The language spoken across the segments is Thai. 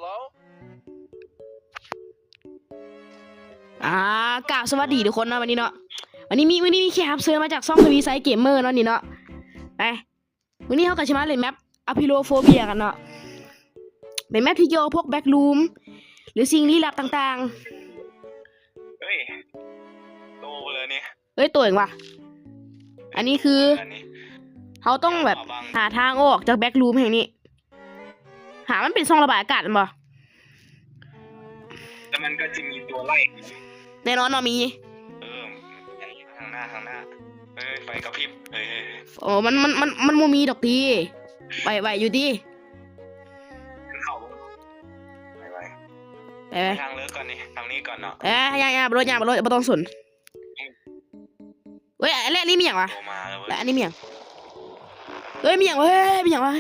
Hello? กราบสวัสดีทุกคนนะวันนี้เนาะวันนี้มีแขกรับเชิญมาจากช่องทวีไซเกมเมอร์เนาะนี่เนาะไปวันนี้เขาก็จะมาเล่นแมปอะพิโลโฟเบียกันเนาะเป็นแมปที่เกี่ยวกับพวกแบ็กรูมหรือสิ่งลี้ลับต่าง เฮ้ยโตเลยนี่ ๆเอ้ยตัวเองว่ะอันนี้คือ อันนี้ เขาต้องแบบหาทางออกจากแบ็กรูมแห่งนี้หามันเป็นช่องระบายอากาศมั้ย แล้วมันก็จะมีตัวไล่ แน่นอนเนาะมี ทางหน้าเฮ้ยไฟกระพริบเฮ้ย โอ้มันโมมีดอกตีไปอยู่ดี เขาไป ทางเลิกก่อนนี่ทางนี้ก่อนเนาะ ย่าบรถบ่ต้องสนเว้ยอันนี้มีอย่างวะ โตมาแล้วเว้ และ ย อันนี้มีอย่างเฮ้ยมีอย่างวะมีอย่างวะ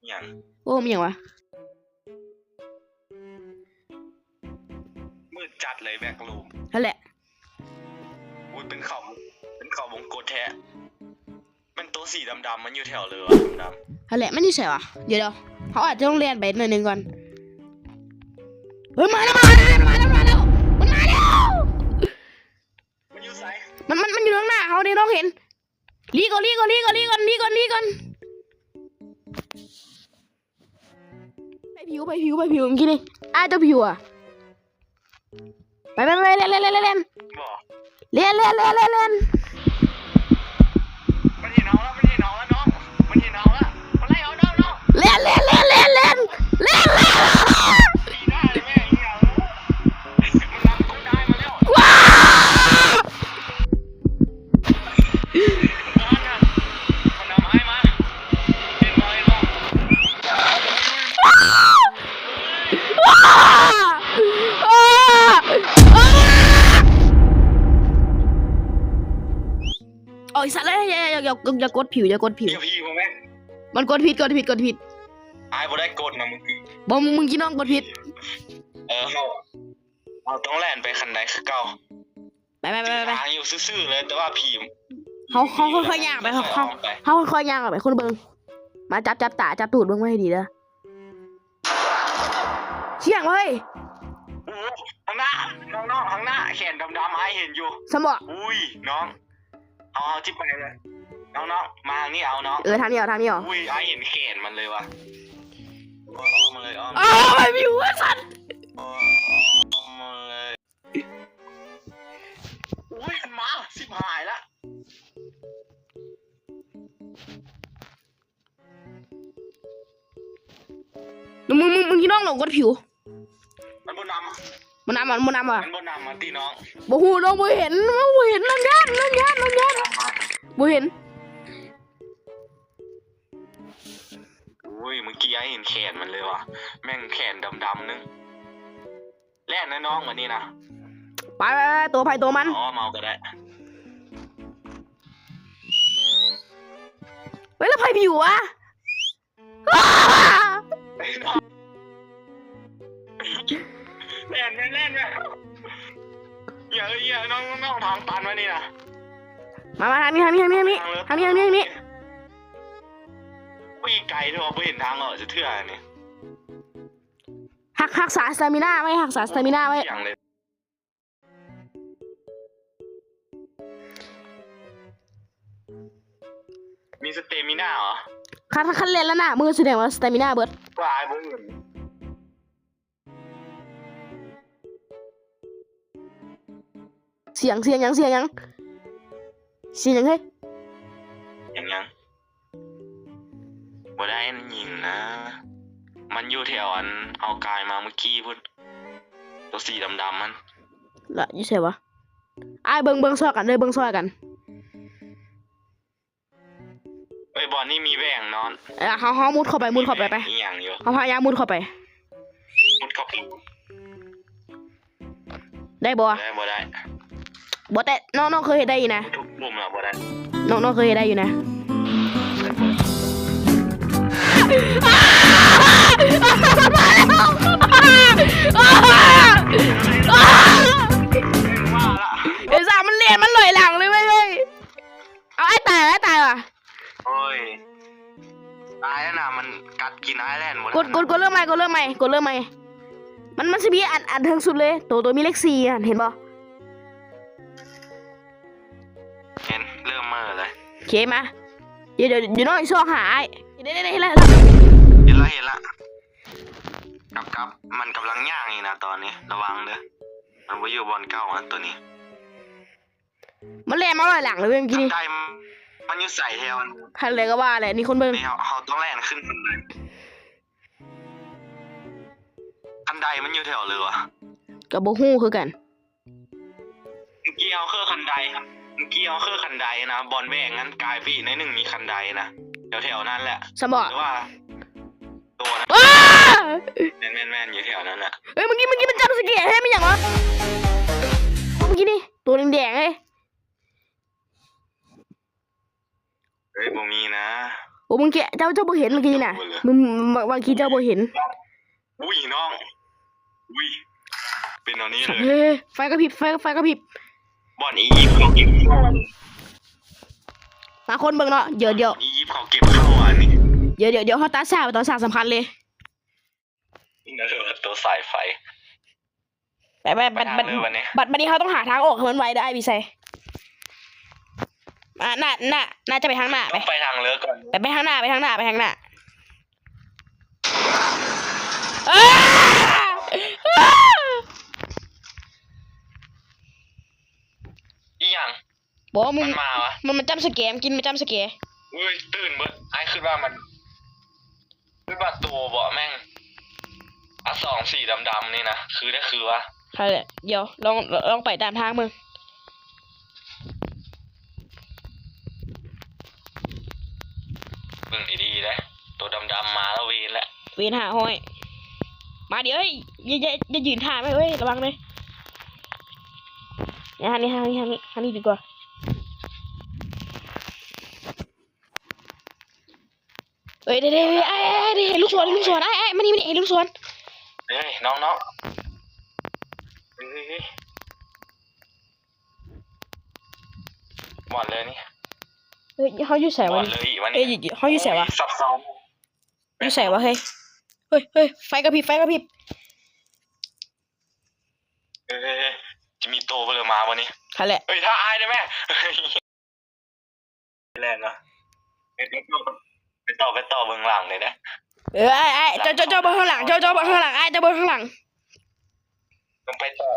อย่าง โอ้มีอย่างวะ มืดจัดเลยแบ็คลูม นั่นแหละ อุ้ยเป็นเขาวงกตแท้มันตัวสีดำๆมันอยู่แถวเลยวะดำ นั่นแหละมันอยู่ใช่วะเดี๋ยวเขาอาจจะต้องเรียนไปหน่อยนึงก่อนเฮ้ยมาแล้วมันมาแล้ว มันอยู่ไซ มันอยู่ข้างหน้าเขาเนี่ยน้องเห็นลีก่อนไปผิวเมื่อกี้นี่เจ้าผิวอ่ะไปเล่น บอก เล่น มันเห็นน้องแล้วน้องมันเห็นน้องแล้วมันไล่เอาน้อง เล่น ตีหน้าเลยแม่งเนี่ยมันรับกูได้มาแล้ว ว้า มันเอาไม้มาเห็นไหมล่ะ โอ้ยสัตว์เลยอย่ากดผิว เดี๋ยวพี่มาแม่ง มันกดผิด ไอ้บ่ได้กดนะมึงคือ บอกมึงกินน้องกดผิด เอาต้องแล่นไปคันใดคือเก่า ไป ทางอยู่ซื่อๆเลยแต่ว่าผี เขาค่อยๆย่างไปเขาค่อยๆย่างออกไปคนเบิ่งมาจับตาจับตูดเบิ่งไว้ให้ดีเด้อเชี่ยงเว้ย ข้างหน้าน้องข้างหน้าแขนดำๆไอ้เห็นอยู่ สมอง อุ้ยน้องเอาจิ๊บไปเลยน้องมาทางนี้เอาน้อง ทางนี้เหรอ อุ้ยไอ้เห็นแขนมันเลยว่ะอ้อมมาเลย ไม่มีหัวสัตว์ อ้อมมาเลยอุ้ยมาสิบหายละ มึงกินน้องหลงกดผิว มันบนนำ มันนำว่ะ มันบนนำมาตีน้อง บ่ฮู้น้องบ่เห็นนั่นย่านบ่เห็น อุ้ยเมื่อกี้ไอ้เห็นแขนมันเลยว่ะแม่งแขนดำๆนึงแล่นนะน้องวันนี้นะ ไปตัวไผ่ตัวมัน อ๋อเมาก็ได้ เฮ้ยแล้วไผ่ผิววะ แล่นไหมอย่าน้องทางตันไว้นี่นะ มาทางนี้วิ่งไกลด้วยไม่เห็นทางจะเทื่อนี่ หักษาสตามิน่าไว้ อย่างเลยมีสเตมิน่าเหรอ คันเล่นแล้วน่ะมือแสดงว่าสตามิน่าเบิด วายบุ้งเสียงยังเฮ้ย ยังบ่ได้ยิงนะมันอยู่แถวอันเอากายมาเมื่อกี้พูดตัวสีดำมัน ละอยู่ใช่วะเบิ่งซอยกันเลยเบิ่งซอยกัน ไอ้บอลนี่มีแบ่งนอน เขามุดเข้าไปไป อีกอย่างอยู่ เขาพยายามมุดเข้าไป มุดเข้าไป ได้บ่ ได้บ่ได้ บ่แต่น้องเคยเห็นได้อยู่นะ ทุกมุมแล้วบ่ได้ น้องเคยเห็นได้อยู่นะไอ้สามมันเรียนมันลอยหลังเลยเว้ยเอาไอ้ตายว่ะ โอ้ยตายแล้วนะมันกัดกินไอแลนด์หมด กดเริ่มใหม่ มันสิมีอันเทิงสุดเลยตัวมีเลข4อ่ะเห็นบ่ เห็นเริ่มเมื่อเลย โอเคมาเดี๋ยวน้องอีกซอกหาไอ้ได้เห็นแล้ว เห็นละกับมันกำลังย่างนี่นะตอนนี้ระวังเด้อมันไปอยู่บอลเก่าอันตัวนี้ มันแล่นมาหลังเลยเมื่อกี้นี่ ได้มันอยู่ใส่แถว คันเลยก็ว่าแหละนี่คนเบิ่ง นี่เขาต้องแล่นขึ้นคันใดมันอยู่แถวเลยวะ กับบ่ฮู้คือกัน เมื่อกี้เอาเครื่องคันใดนะบอลแบ่งงั้นกลายปีในหนึ่งมีคันใดนะแถวนั้นแหละ สมบ่ หรือว่าตัวนะ อ้า แม่นอยู่แถวนั้นแหละ เฮ้ยเมื่อกี้มันจับสเก็ตให้มันอย่างวะเมื่อกี้นี่ตัวแดงๆเอ้ย เฮ้ยบ่มีนะ โอ้มึงแกเจ้าบ่เห็นเมื่อกี้น่ะมึงบางทีเจ้าบ่เห็น อุ้ยน้องอุ้ยเป็นเอานี้เลย เฮ้ยไฟกระพริบ บอลอียิปต์เขาเก็บเข้า มาคนเบิ่งเนาะเดี๋ยว อียิปต์เขาเก็บเข้าอันนี้ เดี๋ยวเขาตาสาสำคัญเลย ตัวสายไฟ ไปบัดนี้เขาต้องหาทางออกให้มันไวได้พี่ไซน่าจะไปทางหน้า ต้องไปทางเลือกก่อน ไปทางหน้าอีหยัง บอกว่ามึ มั ง นมาวะ มันจำสแกมกินมันจำสแกม อุ้ยตื่นเบิดไอ้ขึ้นว่ามันขึ้นว่าตัวบ่แม่งสองสีดำๆนี่นะคือวะ ใช่แหละเดี๋ยวลองไปตามทางมึง เบิ่งดีๆนะตัวดำๆมาแล้วเวนแล้ว เวียนหาห้อยมาเดี๋ยวเฮ้ยอย่ายืนถ่ายไปเว้ยระวังเลยเนี่ยทางนี้ดีกว่าเฮ้ยเดี๋ยวไอ้เห็นลูกศรไอ้มานี่เห็นลูกศร เฮ้ยน้องเฮ้ยหมดเลยนี่ เฮ้ยเขาอยู่แสวะ เลยอีกวัน เฮ้ นี้ ยเขาอยู่แสวะ ซับซ้อน อยู่แสวะเฮ้ยไฟกระพริบ เอ้ยจะมีโตไปเลยมาวันนี้ ใช่แหละ เฮ้ยถ้าอายได้ไหมแรงเนาะไปต่อเบื้องหลังเลยนะ ไอ้เจ้าเบอร์ข้างหลังเจ้าเบอร์ข้างหลังไอ้เจ้าเบอร์ข้างหลัง ต้องไปต่อ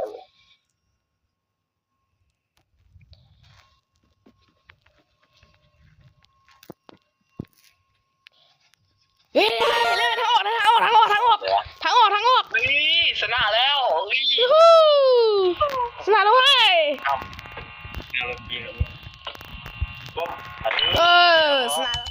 เฮ้ยทางออก นี่ชนะแล้วอุ้ย สนาแล้วเว้ย ทำเรากินปุ๊บอันนี้ สนา